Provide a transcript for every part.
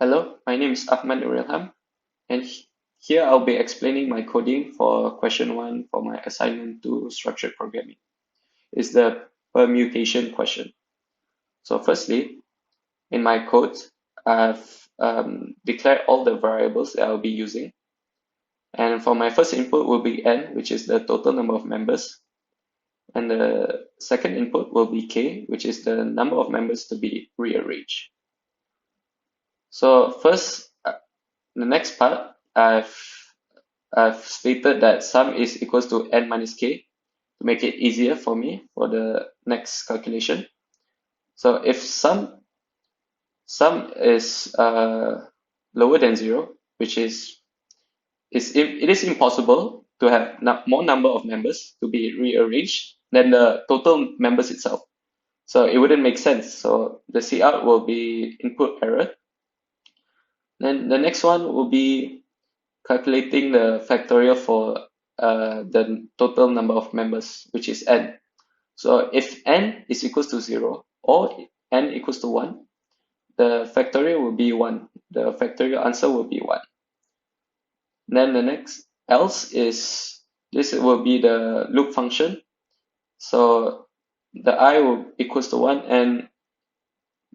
Hello, my name is Ahmad Nurulham, and here I'll be explaining my coding for question 1 for my assignment to structured programming. It's the permutation question. So firstly, in my code, I've declared all the variables that I'll be using. And for my first input will be n, which is the total number of members. And the second input will be k, which is the number of members to be rearranged. So first, the next part, I've stated that sum is equals to n minus k to make it easier for me for the next calculation. So if sum is lower than 0, which is it is impossible to have more number of members to be rearranged than the total members itself. So it wouldn't make sense. So the cout will be input error. Then the next one will be calculating the factorial for the total number of members, which is n. So if n is equals to 0 or n equals to 1, the factorial will be 1. The factorial answer will be 1. Then the next else is, this will be the loop function. So the I will equals to 1 and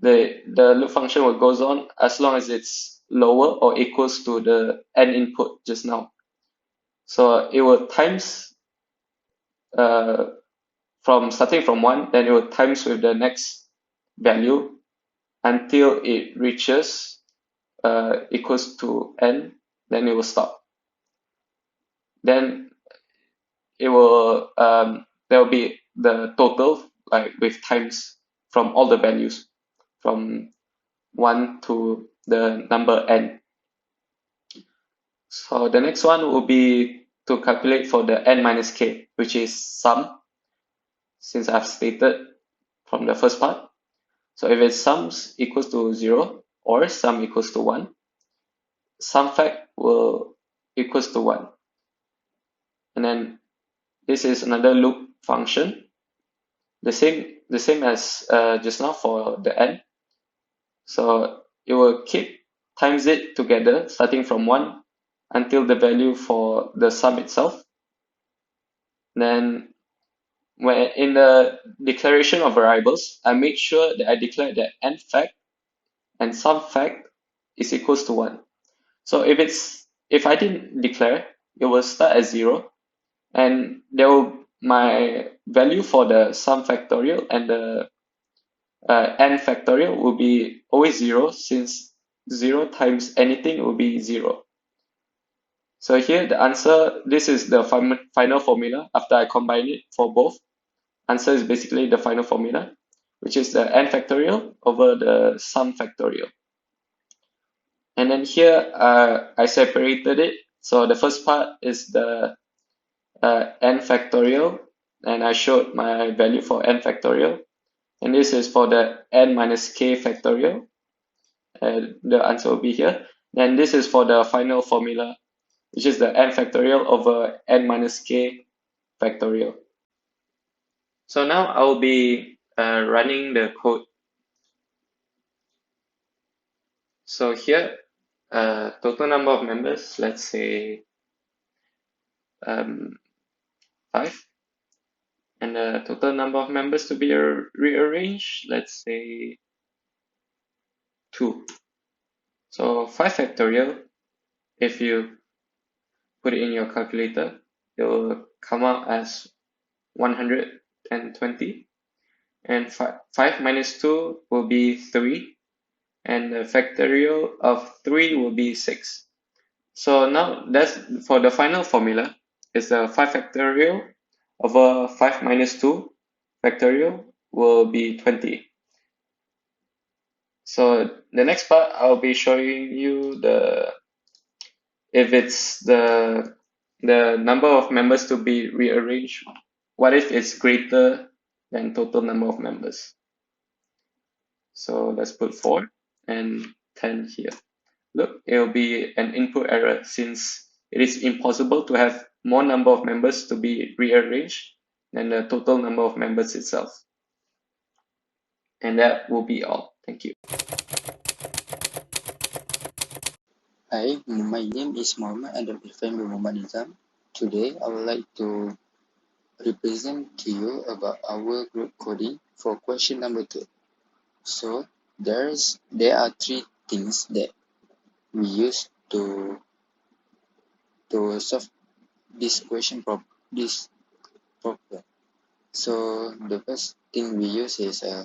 the loop function will goes on as long as it's lower or equals to the n input just now. So it will times from starting from 1, then it will times with the next value until it reaches equals to n, then it will stop. Then it will there will be the total like with times from all the values from 1 to the number n. So the next one will be to calculate for the n minus k, which is sum, since I've stated from the first part. So if it's sums equals to 0 or sum equals to 1, sum fact will equals to 1. And then this is another loop function, the same as just now for the n. So it will keep times it together starting from 1 until the value for the sum itself. Then when in the declaration of variables, I make sure that I declare that n fact and sum fact is equals to 1. So if I didn't declare, it will start at 0, and my value for the sum factorial and the n factorial will be always 0, since 0 times anything will be 0. So here the answer, this is the final formula after I combine it for both. Answer is basically the final formula, which is the n factorial over the sum factorial. And then here I separated it. So the first part is the n factorial, and I showed my value for n factorial. And this is for the n minus k factorial. The answer will be here. And this is for the final formula, which is the n factorial over n minus k factorial. So now I will be running the code. So here, total number of members, let's say 5. And the total number of members to be rearranged, let's say 2. So 5 factorial, if you put it in your calculator, it will come out as 120. And 5 minus 2 will be 3. And the factorial of 3 will be 6. So now that's for the final formula, is the 5 factorial over 5 minus 2 factorial will be 20. So the next part, I'll be showing you if it's the number of members to be rearranged, what if it's greater than total number of members. So let's put 4 and 10 here. Look, it will be an input error since it is impossible to have more number of members to be rearranged than the total number of members itself. And that will be all. Thank you. Hi, my name is Muhammad Adam Irfan bin Muhammad Nizam. Today, I would like to represent to you about our group coding for question number 2. So, there are three things that we use to solve this this problem. So, the first thing we use is a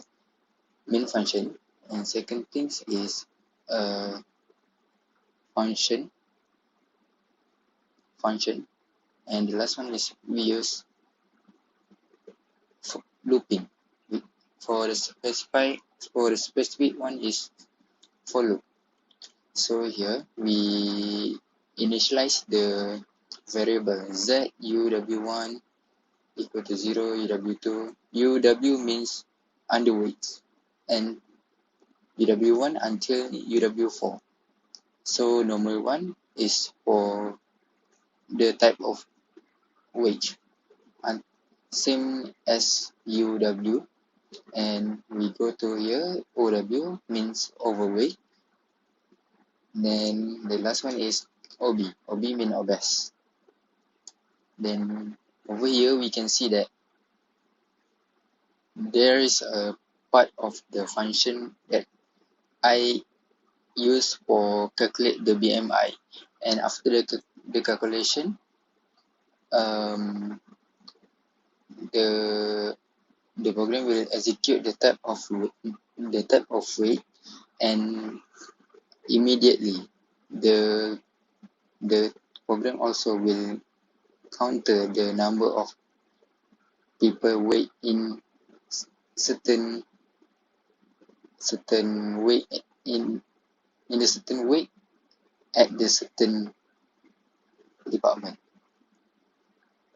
main function, and second thing is a function, and the last one is we use looping. For the specific one is for loop. So here we initialize the variable z uw1 equal to 0, uw2. Uw means underweight, and uw1 until uw4. So normal one is for the type of weight, and same as uw. And we go to here, OW means overweight. Then the last one is OB. OB means obese. Then over here we can see that there is a part of the function that I use for calculate the BMI. And after the calculation, um, the the program will execute the type of weight, and immediately the the program also will counter the number of people weight in certain weight in the certain weight at the certain department.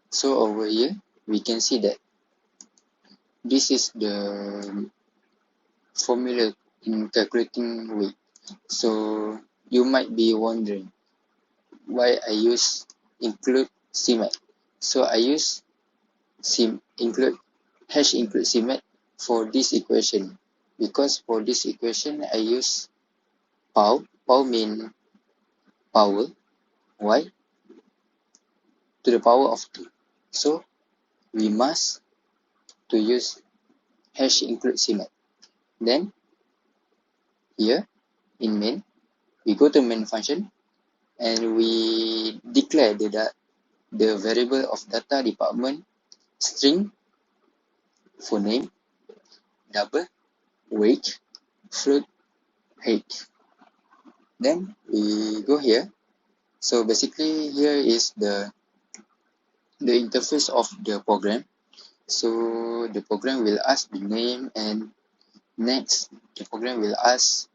So over here we can see that this is the formula in calculating weight. So you might be wondering why I use include CMAT. So I use include CMAT for this equation, because for this equation I use POW. POW mean power. Why? To the power of 2. So we must to use include CMAT. Then here in main, we go to main function and we declare the variable of data department string, full name, double, weight, float, height. Then we go here. So basically here is the interface of the program. So the program will ask the name, and next the program will ask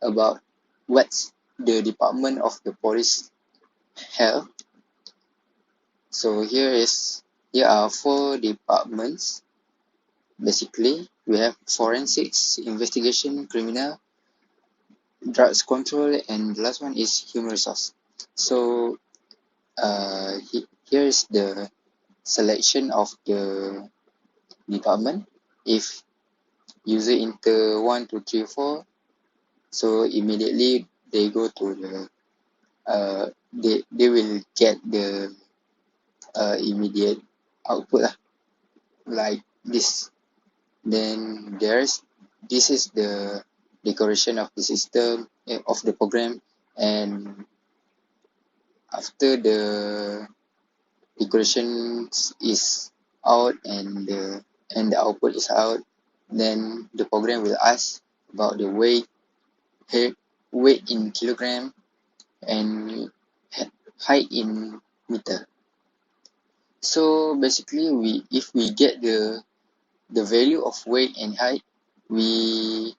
about what's the department of the police have. So here are 4 departments. Basically we have forensics, investigation, criminal, drugs control, and the last one is human resource. So here is the selection of the department. If user enter 1 2 3 4, so immediately they go to the they will get the immediate output lah, like this. Then this is the decoration of the system, of the program. And after the decoration is out and the output is out, then the program will ask about the weight in kilogram and height in meter. So basically if we get the value of weight and height, we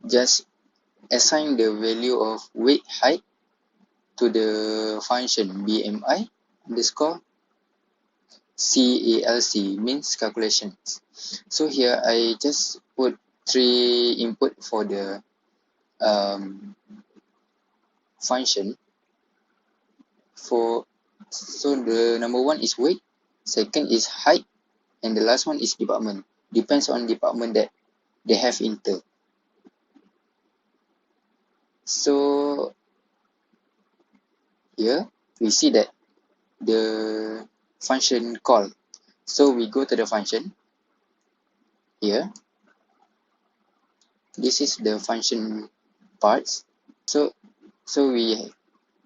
just assign the value of weight height to the function BMI underscore CALC, means calculations. So here I just put 3 input for the function. So the number 1 is weight, second is height, and the last one is department. Depends on department that they have enter. So here we see that the function call. So we go to the function here. This is the function parts. So we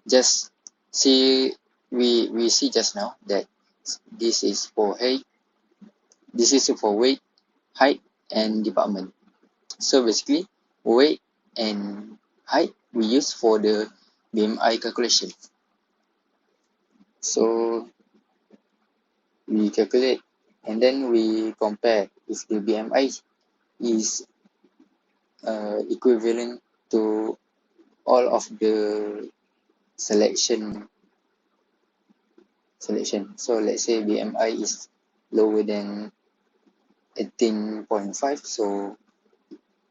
just see we see just now that this is for height, this is for weight, height, and department. So basically, weight and height we use for the BMI calculation. So we calculate and then we compare if the BMI is equivalent to all of the selection. So let's say BMI is lower than 18.5, so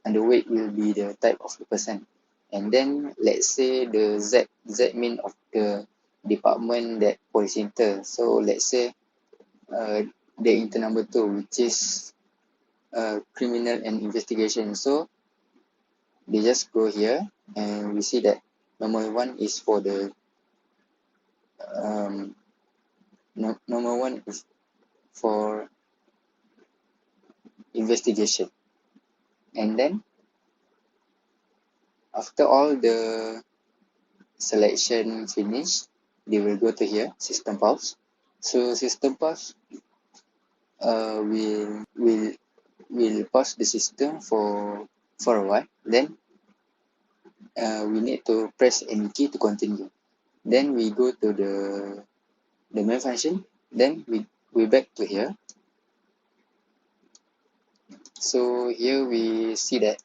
underweight will be the type of the person. And then let's say the Z mean of the department that police enter. So let's say the inter number 2, which is criminal and investigation. So they just go here and we see that normal 1 is for the normal 1 is for investigation. And then after all the selection finish, they will go to here, system pause. So system pause will pause the system for a while. Then we need to press any key to continue. Then we go to the main function. Then we back to here. So here we see that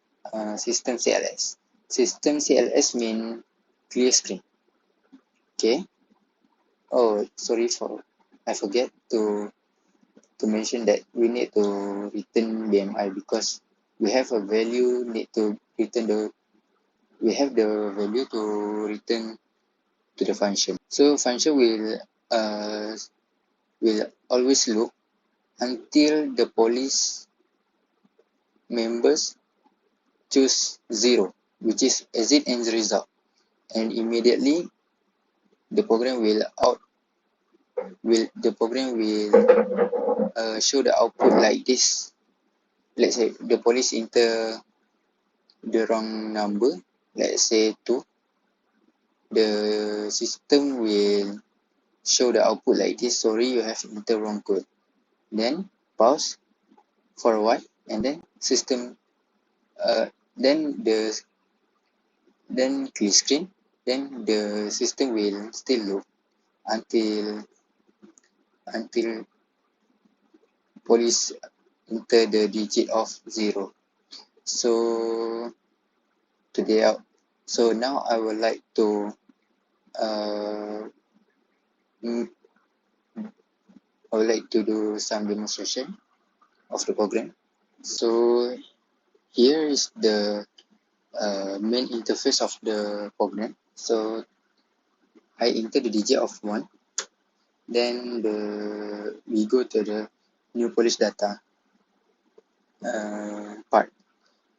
system CLS. System CLS mean clear screen. Okay. Oh, sorry for I forget to mention that we need to return BMI because we have a value need to return we have the value to return to the function. So function will always loop until the police members choose 0, which is exit and result, and immediately the program will show the output like this. Let's say the police enter the wrong number, let's say 2, the system will show the output like this. Sorry, you have entered wrong code. Then pause for a while, and then system then clear screen. Then the system will still loop until police enter the digit of 0. So so now I would like to do some demonstration of the program. So here is the main interface of the program. So I enter the digit of 1. Then we go to the new police data part.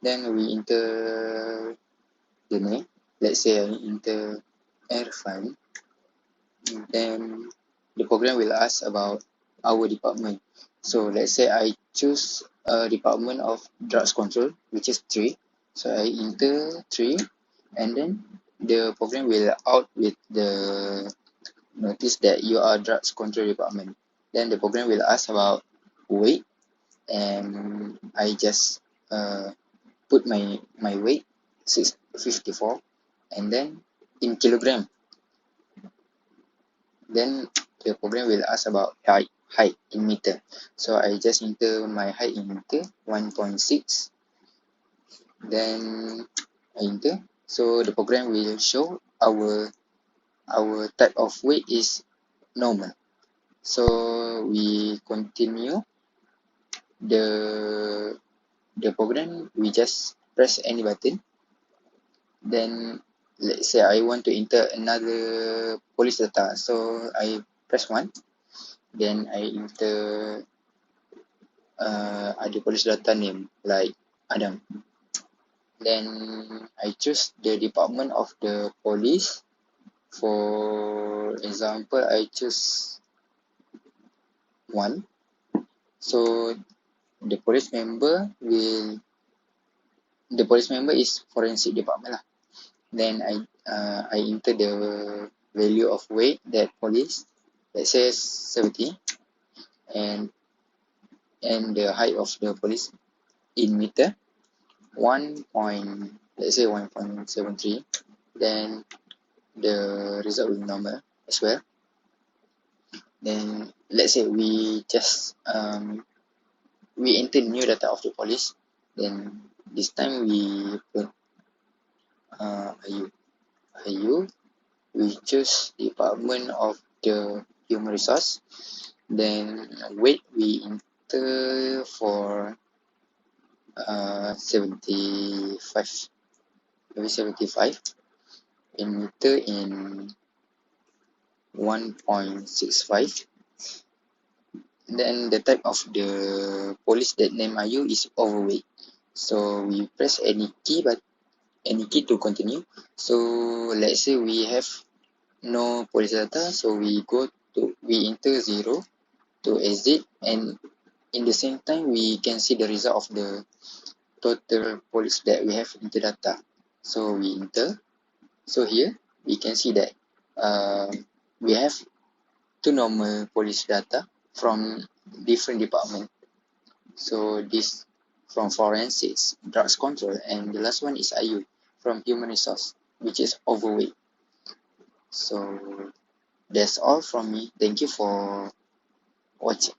Then we enter the name. Let's say I enter Irfan. Then the program will ask about our department. So let's say I choose a department of drugs control, which is 3. So I enter 3, and then the program will out with the notice that you are drugs control department. Then the program will ask about weight, and I just put my weight 654, and then in kilogram. Then the program will ask about height in meter. So I just enter my height in meter 1.6. Then I enter. So the program will show our type of weight is normal. So we continue the program. We just press any button. Then let's say I want to enter another police data. So I press 1. Then I enter ada police data name like Adam. Then I choose the department of the police. For example, I choose 1. So the police member is forensic department lah. Then I enter the value of weight that police, let's say 70, and the height of the police in meter 1 point, let's say 1.73. Then the result will be normal as well. Then let's say we just we enter new data of the police. Then this time we put IU, we choose department of the human resource. Then weight we enter for 75, maybe 75, in meter in 1.65. Then the type of the police that name IU is overweight. So we press any key to continue. So let's say we have no police data, so we enter 0 to exit, and in the same time we can see the result of the total police that we have in the data. So we enter. So here we can see that we have 2 normal police data from different department. So this from forensics, drugs control, and the last one is IU from human resource, which is overweight. So that's all from me. Thank you for watching.